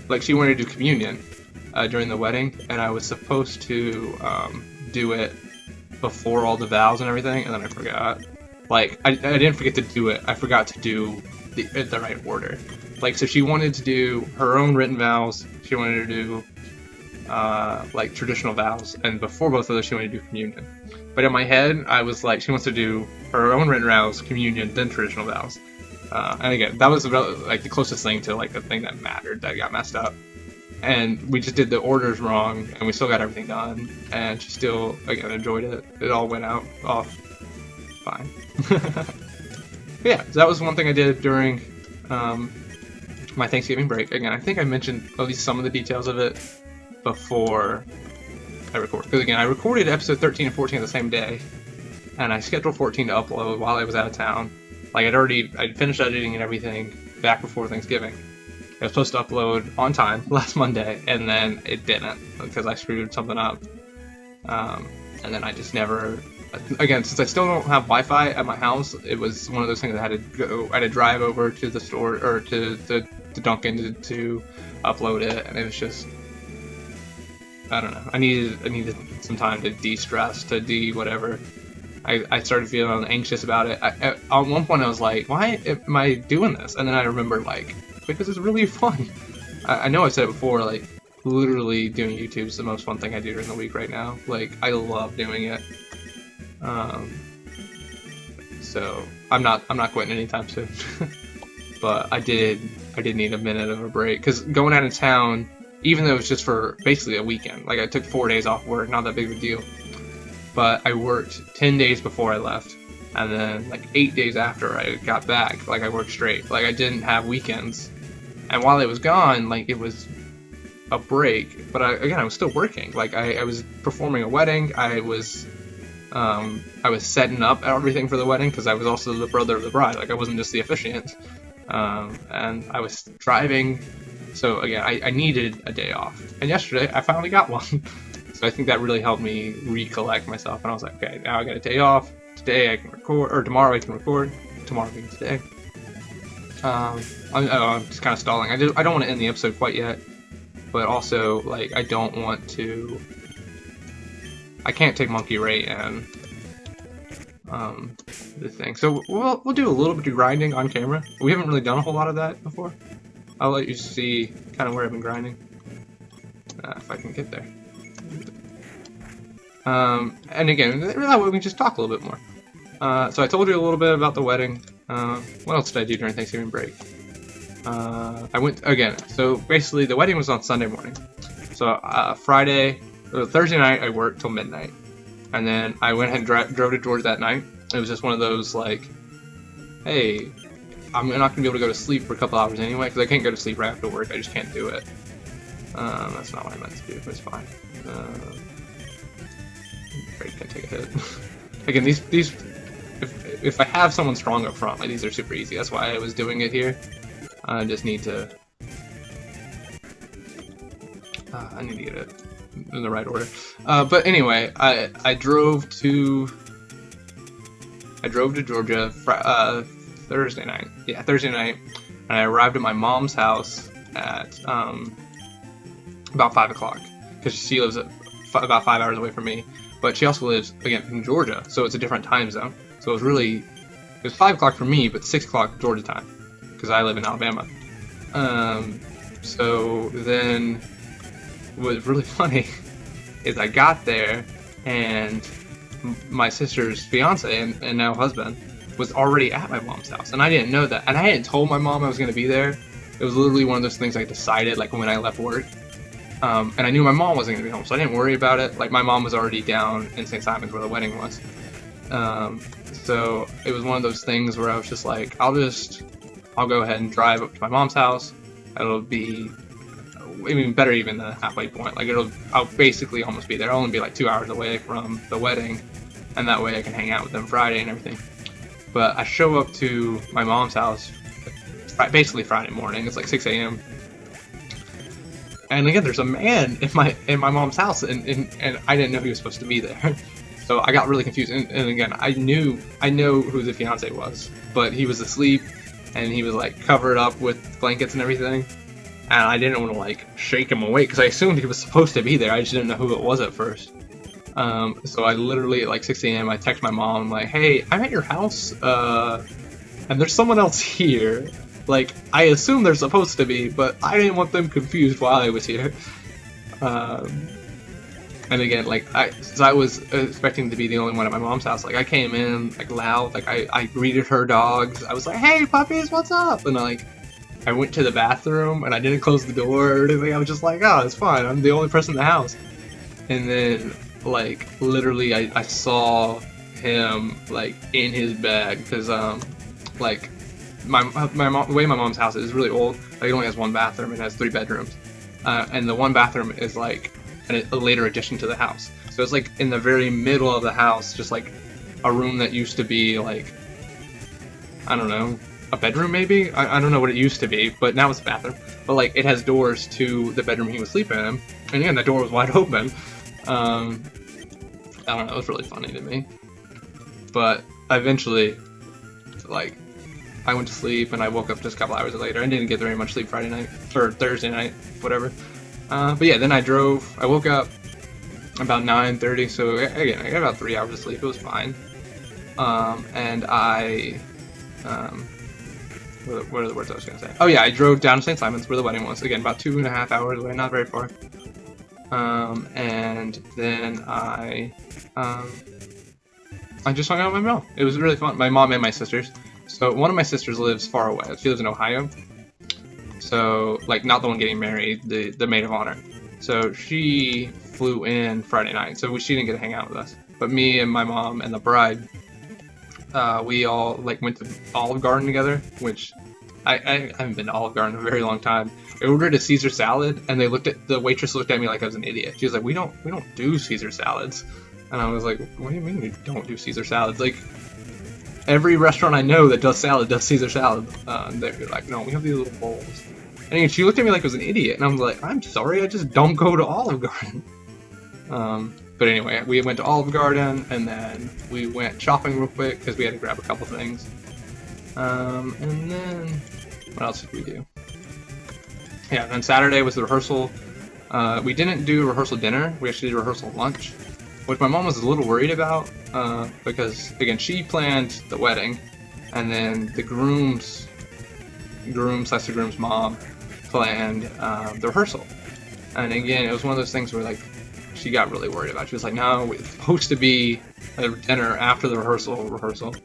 Speaker 1: Like she wanted to do communion during the wedding, and I was supposed to do it before all the vows and everything, and then I forgot. Like, I didn't forget to do it, I forgot to do the right order. Like, so she wanted to do her own written vows, she wanted to do, like, traditional vows, and before both of those she wanted to do communion. But in my head, I was like, she wants to do her own written vows, communion, then traditional vows. And again, that was about, like, the closest thing to, like, the thing that mattered that got messed up. And we just did the orders wrong, and we still got everything done, and she still, again, enjoyed it. It all went off fine. Yeah, so that was one thing I did during my Thanksgiving break. Again, I think I mentioned at least some of the details of it before I recorded. Because again, I recorded episode 13 and 14 the same day, and I scheduled 14 to upload while I was out of town. Like, I'd finished editing and everything back before Thanksgiving. I was supposed to upload on time last Monday, and then it didn't because I screwed something up. And then I just never. Again, since I still don't have Wi-Fi at my house, it was one of those things I had to drive over to the store or to Dunkin' to upload it, and it was just. I don't know. I needed some time to de-stress, to whatever. I started feeling anxious about it. At one point, I was like, "Why am I doing this?" And then I remembered, like, because it's really fun. I know I've said it before, like, literally doing YouTube is the most fun thing I do during the week right now. Like, I love doing it. So I'm not quitting anytime soon. But I did need a minute of a break, because going out of town, even though it was just for basically a weekend, like I took 4 days off work, not that big of a deal. But I worked 10 days before I left, and then like 8 days after I got back, like I worked straight. Like I didn't have weekends. And while I was gone, like it was a break, but I was still working. Like I was performing a wedding, I was I was setting up everything for the wedding because I was also the brother of the bride. Like I wasn't just the officiant. And I was driving. So again, I needed a day off. And yesterday I finally got one. So I think that really helped me recollect myself. And I was like, okay, now I got a day off. Today I can record, or tomorrow I can record. Tomorrow being today. I'm just kind of stalling. I don't want to end the episode quite yet. But also, like, I don't want to... I can't take Monkey Ray and the thing. So we'll do a little bit of grinding on camera. We haven't really done a whole lot of that before. I'll let you see kind of where I've been grinding. If I can get there. And again, that way we can just talk a little bit more. So I told you a little bit about the wedding. What else did I do during Thanksgiving break? I went, again, so basically the wedding was on Sunday morning. So Thursday night I worked till midnight. And then I went ahead and drove to Georgia that night. It was just one of those like, hey, I'm not going to be able to go to sleep for a couple hours anyway, because I can't go to sleep right after work. I just can't do it. That's not what I meant to do, but it's fine. Break can take a hit. Again, these if I have someone strong up front, like these are super easy. That's why I was doing it here. I just need to. I need to get it in the right order. But anyway, I drove to Georgia Thursday night. Yeah, Thursday night, and I arrived at my mom's house at about 5 o'clock because she lives about 5 hours away from me. But she also lives again in Georgia, so it's a different time zone. So it was 5 o'clock for me, but 6 o'clock Georgia time because I live in Alabama. So then what was really funny is I got there and my sister's fiance and now husband was already at my mom's house, and I didn't know that, and I hadn't told my mom I was going to be there. It was literally one of those things I decided like when I left work, and I knew my mom wasn't going to be home, so I didn't worry about it. Like my mom was already down in St. Simons where the wedding was, so it was one of those things where I was just like, I'll go ahead and drive up to my mom's house. It'll be, I mean, better even the halfway point. Like I'll basically almost be there. I'll only be like 2 hours away from the wedding, and that way I can hang out with them Friday and everything. But I show up to my mom's house basically Friday morning. It's like 6 a.m. And again, there's a man in my mom's house, and I didn't know he was supposed to be there. So I got really confused. And again, I know who the fiance was, but he was asleep, and he was like covered up with blankets and everything. And I didn't want to like shake him awake because I assumed he was supposed to be there. I just didn't know who it was at first. So I literally at like 6 a.m. I text my mom. I'm like, hey, I'm at your house, and there's someone else here. Like, I assume they're supposed to be, but I didn't want them confused while I was here. And again, like, since I was expecting to be the only one at my mom's house, like, I came in, like, loud, like, I greeted her dogs. I was like, hey, puppies, what's up? And, like, I went to the bathroom, and I didn't close the door or anything. I was just like, oh, it's fine. I'm the only person in the house. And then, like, literally, I saw him, like, in his bed, because, like, the way my mom's house is really old. Like, it only has one bathroom. It has 3 bedrooms, and the one bathroom is like a later addition to the house. So it's like in the very middle of the house, just like a room that used to be like, I don't know, a bedroom maybe. I don't know what it used to be, but now it's a bathroom. But like it has doors to the bedroom he was sleeping in, and again, the door was wide open. I don't know. It was really funny to me, but eventually, like, I went to sleep and I woke up just a couple hours later. I didn't get very much sleep Friday night, or Thursday night, whatever. But yeah, then I woke up about 9:30, so again, I got about 3 hours of sleep. It was fine. And what are the words I was going to say? Oh yeah, I drove down to St. Simons where the wedding was. Again, about 2.5 hours away, not very far. And then I just hung out with my mom. It was really fun. My mom and my sisters. So one of my sisters lives far away. She lives in Ohio. So, like, not the one getting married, the maid of honor. So she flew in Friday night. So she didn't get to hang out with us. But me and my mom and the bride, we all, like, went to Olive Garden together, which I haven't been to Olive Garden in a very long time. I ordered a Caesar salad, and the waitress looked at me like I was an idiot. She was like, we don't do Caesar salads. And I was like, what do you mean we don't do Caesar salads? Like, every restaurant I know that does salad does Caesar salad. They're like, no, we have these little bowls. And she looked at me like I was an idiot, and I was like, I'm sorry, I just don't go to Olive Garden. But anyway, we went to Olive Garden, and then we went shopping real quick because we had to grab a couple things. And then what else did we do? Yeah, then Saturday was the rehearsal. We didn't do rehearsal dinner. We actually did rehearsal lunch, which my mom was a little worried about because, again, she planned the wedding, and then the groom's mom planned the rehearsal. And again, it was one of those things where, like, she got really worried about it. She was like, no, it's supposed to be a dinner after the rehearsal.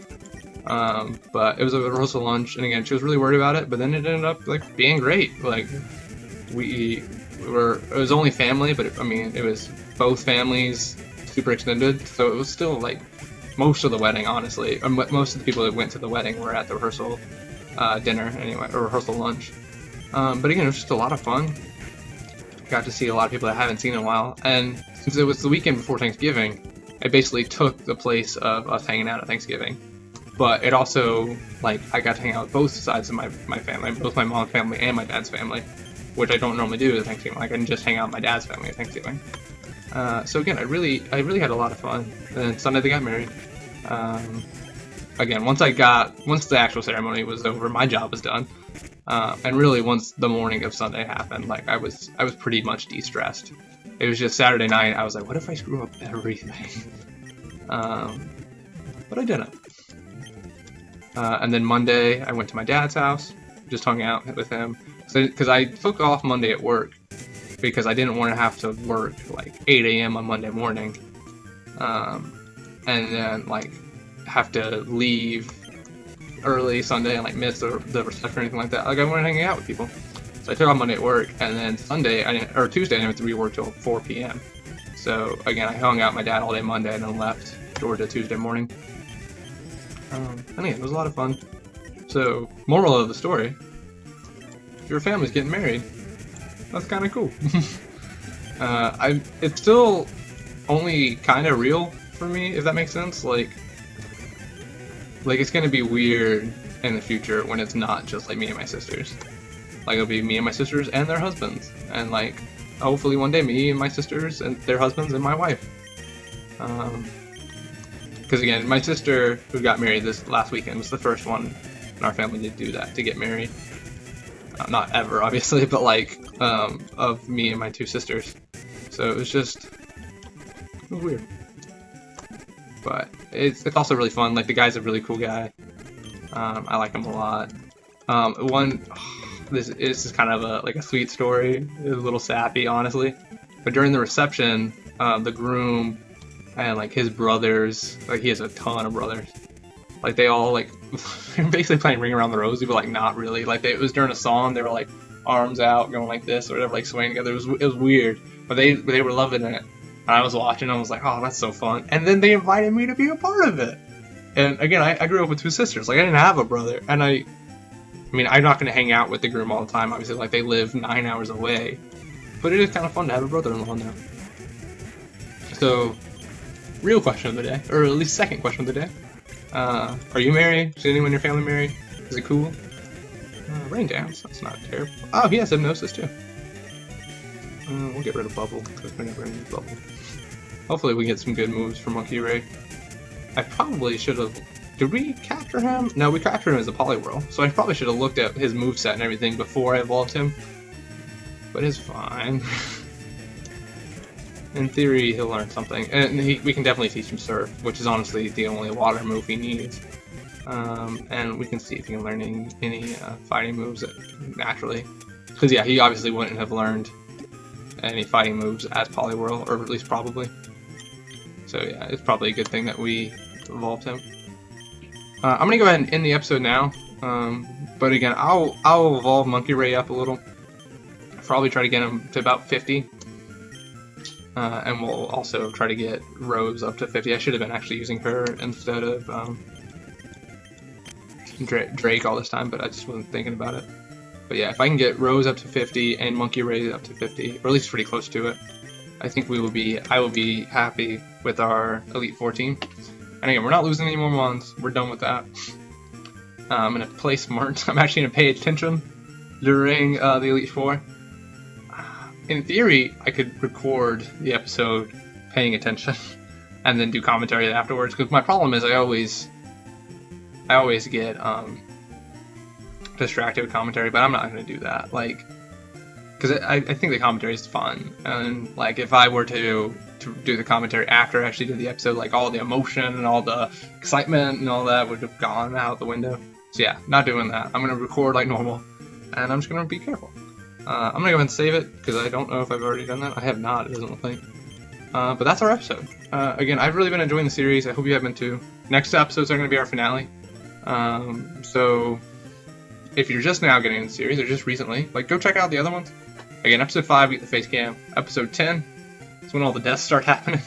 Speaker 1: But it was a rehearsal lunch, and again, she was really worried about it, but then it ended up, like, being great. Like, it was only family, but it was both families, super extended, so it was still, like, most of the wedding, honestly. Most of the people that went to the wedding were at the rehearsal dinner, anyway, or rehearsal lunch. But again, it was just a lot of fun. Got to see a lot of people that I haven't seen in a while, and since it was the weekend before Thanksgiving, it basically took the place of us hanging out at Thanksgiving. But it also, like, I got to hang out with both sides of my family, both my mom's family and my dad's family, which I don't normally do at Thanksgiving. Like, I can just hang out with my dad's family at Thanksgiving. So again, I really had a lot of fun. And then Sunday they got married. Again, once the actual ceremony was over, my job was done. And really, once the morning of Sunday happened, like, I was pretty much de-stressed. It was just Saturday night. I was like, what if I screw up everything? But I didn't. And then Monday, I went to my dad's house, just hung out with him, because I took off Monday at work because I didn't want to have to work like 8 a.m. on Monday morning, and then like have to leave early Sunday and like miss the reception or anything like that. Like, I wanted to hang out with people, so I took off Monday at work, and then Tuesday I didn't have to rework till 4 p.m. So again, I hung out with my dad all day Monday and then left Georgia Tuesday morning. And again, it was a lot of fun. So, moral of the story: if your family's getting married, that's kind of cool. It's still only kind of real for me, if that makes sense. Like it's gonna be weird in the future when it's not just like me and my sisters. Like, it'll be me and my sisters and their husbands, and like hopefully one day me and my sisters and their husbands and my wife. Because again, my sister who got married this last weekend was the first one in our family to do that, to get married. Not ever, obviously, but like of me and my two sisters. So it was weird. But it's also really fun. Like, the guy's a really cool guy. I like him a lot. This is kind of a sweet story. It's a little sappy, honestly. But during the reception, the groom and like his brothers, like, he has a ton of brothers, like, they all like basically playing Ring Around the Rosie, but like not really. Like, it was during a song, they were like arms out going like this or whatever, like swaying together. It was weird, but they were loving it. And I was watching, I was like, oh, that's so fun. And then they invited me to be a part of it. And again, I grew up with two sisters. Like, I didn't have a brother, and I mean, I'm not going to hang out with the groom all the time, obviously. Like, they live 9 hours away, but it is kind of fun to have a brother-in-law now. So, real question of the day, or at least second question of the day. Are you married? Is anyone in your family married? Is it cool? Rain dance, that's not terrible. Oh, he has hypnosis too. We'll get rid of Bubble, because we're never going to use Bubble. Hopefully we get some good moves from Monkey Ray. I probably should have... Did we capture him? No, we captured him as a Poliwhirl, so I probably should have looked at his moveset and everything before I evolved him. But it's fine. In theory, he'll learn something. And we can definitely teach him Surf, which is honestly the only water move he needs. And we can see if he can learn any fighting moves naturally. Because yeah, he obviously wouldn't have learned any fighting moves as Poliwhirl, or at least probably. So yeah, it's probably a good thing that we evolved him. I'm gonna go ahead and end the episode now. But again, I'll evolve Monkey Ray up a little. Probably try to get him to about 50. And we'll also try to get Rose up to 50. I should have been actually using her instead of Drake all this time, but I just wasn't thinking about it. But yeah, if I can get Rose up to 50 and Monkey Ray up to 50, or at least pretty close to it, I think I will be happy with our Elite Four team. And again, we're not losing any more ones. We're done with that. I'm gonna play smart. I'm actually gonna pay attention during the Elite Four. In theory, I could record the episode paying attention and then do commentary afterwards. Because my problem is I always get distracted with commentary, but I'm not gonna do that. Like, because I think the commentary is fun, and like if I were to do the commentary after I actually did the episode, like all the emotion and all the excitement and all that would have gone out the window. So yeah, not doing that. I'm gonna record like normal, and I'm just gonna be careful. I'm gonna go ahead and save it because I don't know if I've already done that. I have not. It doesn't look like. But that's our episode. Again, I've really been enjoying the series. I hope you have been too. Next episodes are gonna be our finale. So if you're just now getting into the series or just recently, like go check out the other ones. Again, episode 5, we get the face cam. Episode 10 is when all the deaths start happening.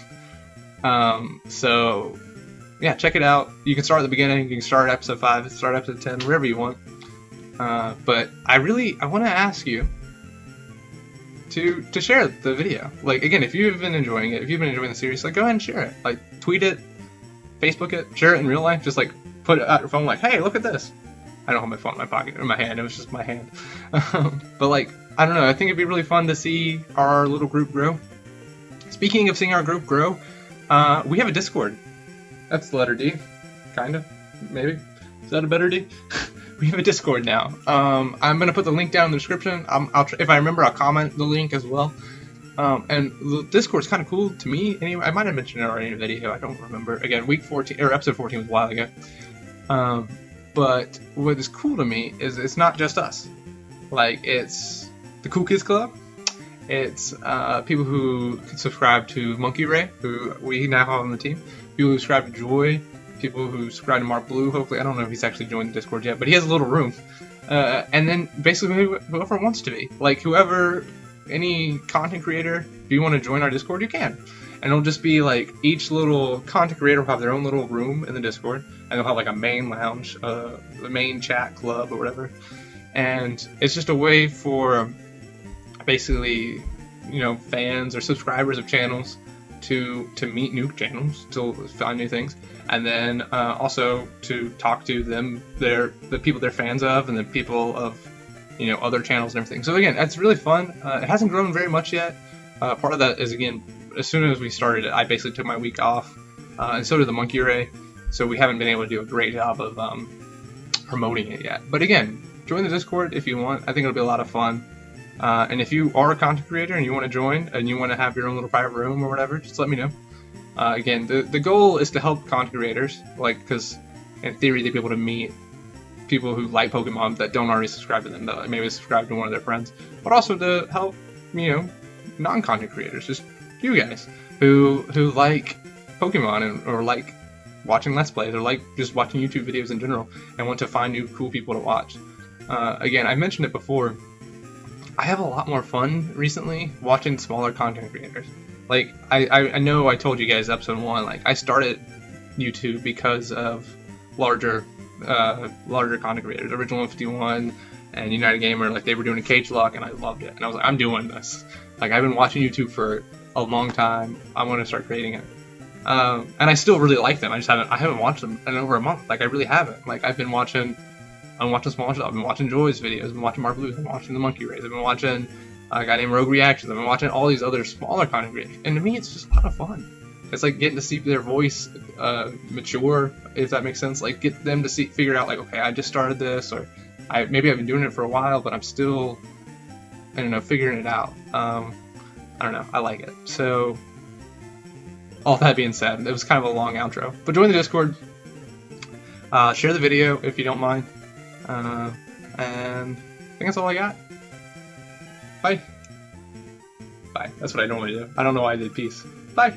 Speaker 1: So yeah, check it out. You can start at the beginning. You can start at episode 5, start episode 10, wherever you want. But I want to ask you to share the video. Like again, if you've been enjoying it, if you've been enjoying the series, like go ahead and share it. Like tweet it, Facebook it, share it in real life. Just like put it at your phone, like, hey, look at this. I don't have my phone in my pocket or in my hand. It was just my hand. But like, I don't know. I think it'd be really fun to see our little group grow. Speaking of seeing our group grow, we have a Discord. That's the letter D, kind of, maybe. Is that a better D? We have a Discord now. I'm gonna put the link down in the description. If I remember, I'll comment the link as well. And the Discord's kind of cool to me. Anyway, I might have mentioned it already in a video. I don't remember. Again, week 14 or episode 14 was a while ago. But what is cool to me is it's not just us. Like, it's the Cool Kids Club. It's people who subscribe to Monkey Ray, who we now have on the team. People who subscribe to Joy. People who subscribe to Mark Blue. Hopefully, I don't know if he's actually joined the Discord yet, but he has a little room. And then basically whoever wants to be. Like, whoever, any content creator, if you want to join our Discord, you can. And it'll just be like each little content creator will have their own little room in the Discord, and they'll have like a main lounge, the main chat club or whatever. And it's just a way for basically, you know, fans or subscribers of channels to meet new channels, to find new things, and then also to talk to them, the people they're fans of, and the people of, you know, other channels and everything. So again, it's really fun. It hasn't grown very much yet. Part of that is, again, as soon as we started it, I basically took my week off, and so did the Monkey Ray, so we haven't been able to do a great job of promoting it yet. But again, join the Discord if you want. I think it'll be a lot of fun. And if you are a content creator and you want to join, and you want to have your own little private room or whatever, just let me know. Again, the goal is to help content creators, like, because in theory they'd be able to meet people who like Pokemon that don't already subscribe to them, that maybe subscribe to one of their friends, but also to help, you know, non-content creators, just you guys who like Pokemon or like watching Let's Plays or like just watching YouTube videos in general and want to find new cool people to watch. Again, I mentioned it before, I have a lot more fun recently watching smaller content creators. Like, I know I told you guys episode 1, like, I started YouTube because of larger content creators. Original 151 and United Gamer, like, they were doing a cage lock and I loved it. And I was like, I'm doing this. Like, I've been watching YouTube for a long time. I want to start creating it. And I still really like them. I haven't watched them in over a month. Like, I really haven't. Like, I'm watching smaller stuff. I've been watching Joy's videos. I've been watching Mark Blue's. I've been watching the Monkey Rays. I've been watching a guy named Rogue Reactions. I've been watching all these other smaller content creators. And to me, it's just a lot of fun. It's like getting to see their voice mature, if that makes sense. Like, get them to figure out, like, okay, I just started this, or maybe I've been doing it for a while, but I'm still, I don't know, figuring it out. I don't know. I like it. So, all that being said, it was kind of a long outro. But join the Discord. Share the video if you don't mind. And I think that's all I got. Bye. Bye. That's what I normally do. I don't know why I did peace. Bye.